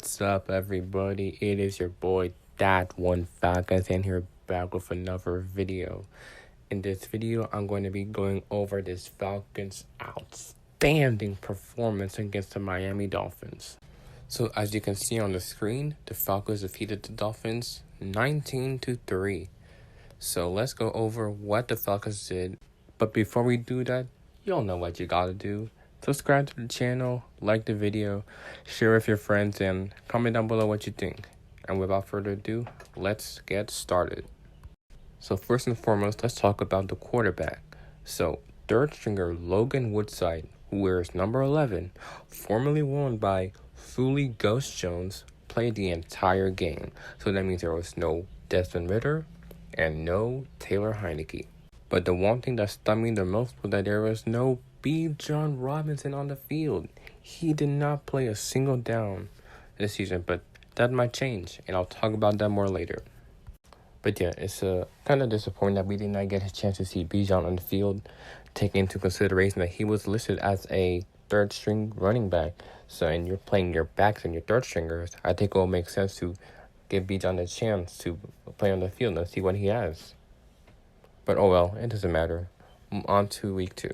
What's up, everybody? It is your boy, That One Falcons, and here back with another video. In this video, I'm going to be going over this Falcons' outstanding performance against the Miami Dolphins. So, as you can see on the screen, the Falcons defeated the Dolphins 19-3. So, let's go over what the Falcons did. But before we do that, you all know what you gotta do. Subscribe to the channel, like the video, share with your friends, and comment down below what you think. And without further ado, let's get started. So first and foremost, let's talk about the quarterback. So third stringer Logan Woodside, who wears number 11, formerly worn by Thule Ghost Jones, played the entire game. So that means there was no Desmond Ridder and no Taylor Heineke. But the one thing that stunned me the most was that there was no Bijan Robinson on the field. He did not play a single down this season, but that might change, and I'll talk about that more later. But yeah, it's kind of disappointing that we did not get a chance to see Bijan on the field, taking into consideration that he was listed as a third-string running back. So, and you're playing your backs and your third stringers, I think it will make sense to give Bijan a chance to play on the field and see what he has. But oh well, it doesn't matter. On to week 2.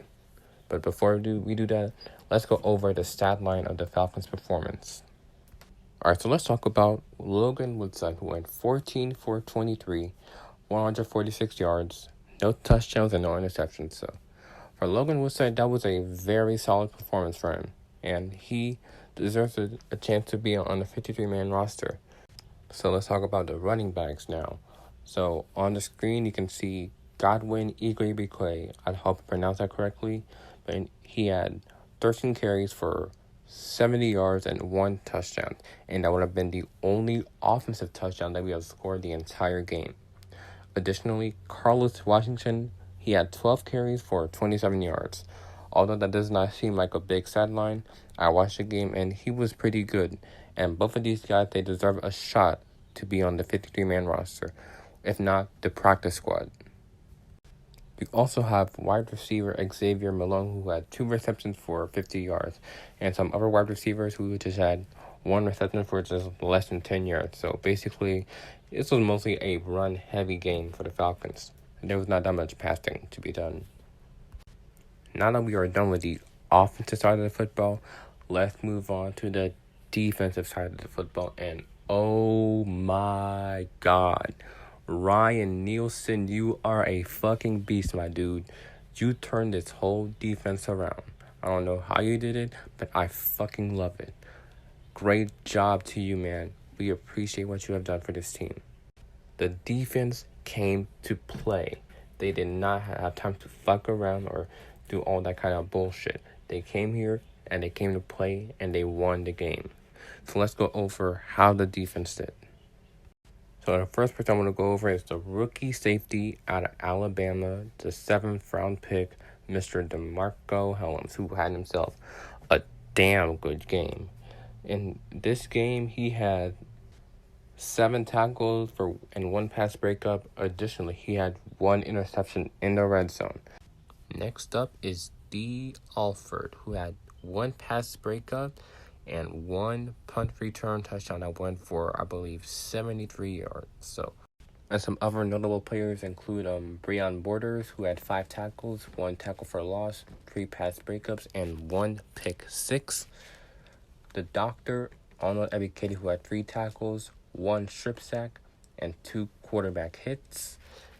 But before we do that, let's go over the stat line of the Falcons' performance. Alright, so let's talk about Logan Woodside, who went 14 for 23, 146 yards, no touchdowns, and no interceptions. So for Logan Woodside, that was a very solid performance for him, and he deserves a chance to be on the 53-man roster. So let's talk about the running backs now. So on the screen, you can see Godwin Igwe. I hope I pronounced that correctly. But he had 13 carries for 70 yards and 1 touchdown. And that would have been the only offensive touchdown that we have scored the entire game. Additionally, Carlos Washington, he had 12 carries for 27 yards. Although that does not seem like a big stat line, I watched the game and he was pretty good. And both of these guys, they deserve a shot to be on the 53-man roster, if not the practice squad. We also have wide receiver Xavier Malone, who had 2 receptions for 50 yards, and some other wide receivers who just had 1 reception for just less than 10 yards. So basically, this was mostly a run-heavy game for the Falcons. There was not that much passing to be done. Now that we are done with the offensive side of the football, let's move on to the defensive side of the football. And oh my God, Ryan Nielsen, you are a fucking beast, my dude. You turned this whole defense around. I don't know how you did it, but I fucking love it. Great job to you, man. We appreciate what you have done for this team. The defense came to play. They did not have time to fuck around or do all that kind of bullshit. They came here and they came to play and they won the game. So let's go over how the defense did. So the first person I want to go over is the rookie safety out of Alabama, the 7th round pick, Mr. DeMarco Hellams, who had himself a damn good game. In this game, he had 7 tackles and 1 pass breakup. Additionally, he had 1 interception in the red zone. Next up is D. Alford, who had 1 pass breakup and 1 punt return touchdown that went for, I believe, 73 yards. So, and some other notable players include Breon Borders, who had 5 tackles, 1 tackle for loss, 3 pass breakups, and 1 pick 6. The Doctor, Arnold Ebiketie, who had 3 tackles, 1 strip sack, and 2 quarterback hits.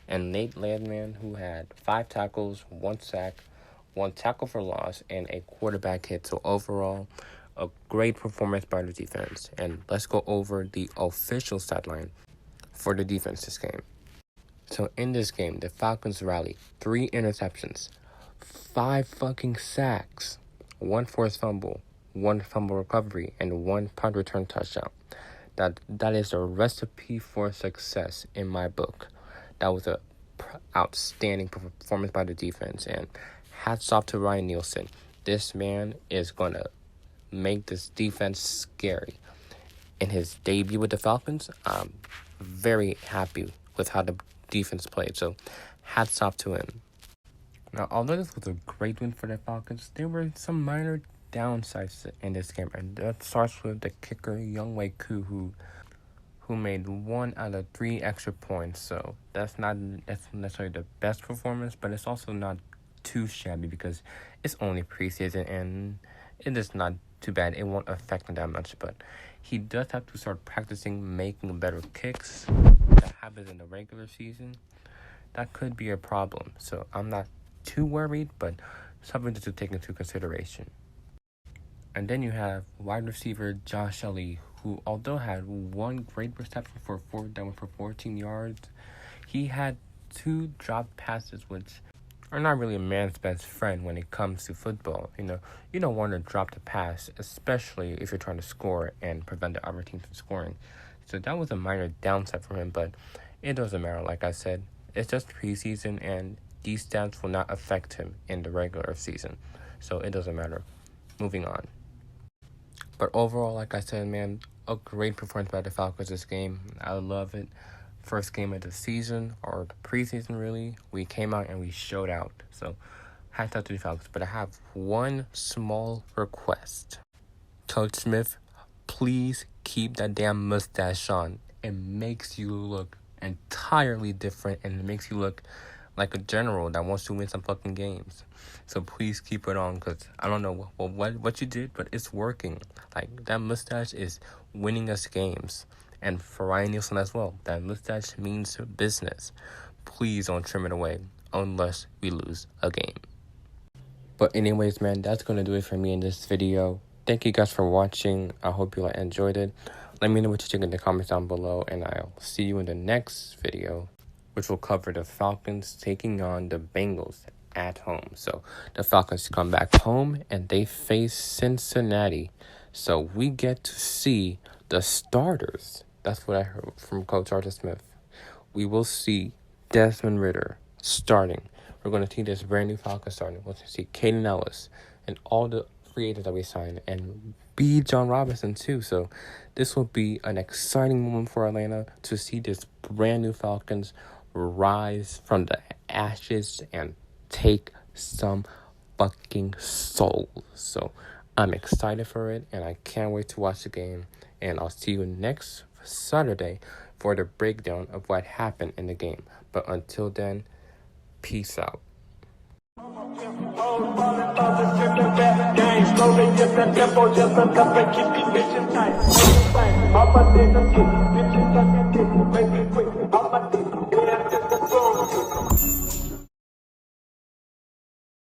And Nate Landman, who had 5 tackles, 1 sack, 1 tackle for loss, and a quarterback hit. So overall, a great performance by the defense. And let's go over the official stat line for the defense this game. So in this game, the Falcons rallied 3 interceptions, 5 fucking sacks, 1 forced fumble, 1 fumble recovery, and 1 punt return touchdown. That is a recipe for success in my book. That was a outstanding performance by the defense. And hats off to Ryan Nielsen. This man is going to make this defense scary. In his debut with the Falcons, I'm very happy with how the defense played. So hats off to him. Now, although this was a great win for the Falcons, there were some minor downsides in this game, and that starts with the kicker Youngwei Koo, who made 1 out of 3 extra points. So that's not necessarily the best performance, but it's also not too shabby because it's only preseason and it is not too bad. It won't affect him that much, but he does have to start practicing making better kicks. That happens in the regular season. That could be a problem. So I'm not too worried, but something to take into consideration. And then you have wide receiver Josh Ellie, who, although had 1 great reception for 4th down for 14 yards, he had 2 dropped passes, which are not really a man's best friend when it comes to football. You don't want to drop the pass, especially if you're trying to score and prevent the other team from scoring. So that was a minor downside for him, but it doesn't matter. Like I said, it's just preseason, and these stats will not affect him in the regular season. So it doesn't matter. Moving on. But overall, like I said, man, a great performance by the Falcons this game. I love it. First game of the season, or the preseason really, we came out and we showed out. So, hats out to the Falcons. But I have one small request. Coach Smith, please keep that damn mustache on. It makes you look entirely different, and it makes you look like a general that wants to win some fucking games. So please keep it on, because I don't know what you did, but it's working. Like, that mustache is winning us games. And for Ryan Nielsen as well, that mustache means business. Please don't trim it away unless we lose a game. But anyways, man, that's going to do it for me in this video. Thank you guys for watching. I hope you enjoyed it. Let me know what you think in the comments down below, and I'll see you in the next video, which will cover the Falcons taking on the Bengals at home. So the Falcons come back home and they face Cincinnati. So we get to see the starters. That's what I heard from Coach Arthur Smith. We will see Desmond Ridder starting. We're going to see this brand new Falcons starting. We'll see Caden Ellis and all the free agents that we signed, and B. John Robinson too. So this will be an exciting moment for Atlanta to see this brand new Falcons rise from the ashes and take some fucking souls. So I'm excited for it, and I can't wait to watch the game. And I'll see you next Saturday for the breakdown of what happened in the game. But until then, peace out. Slowly get the tempo, just enough to keep the mission tight.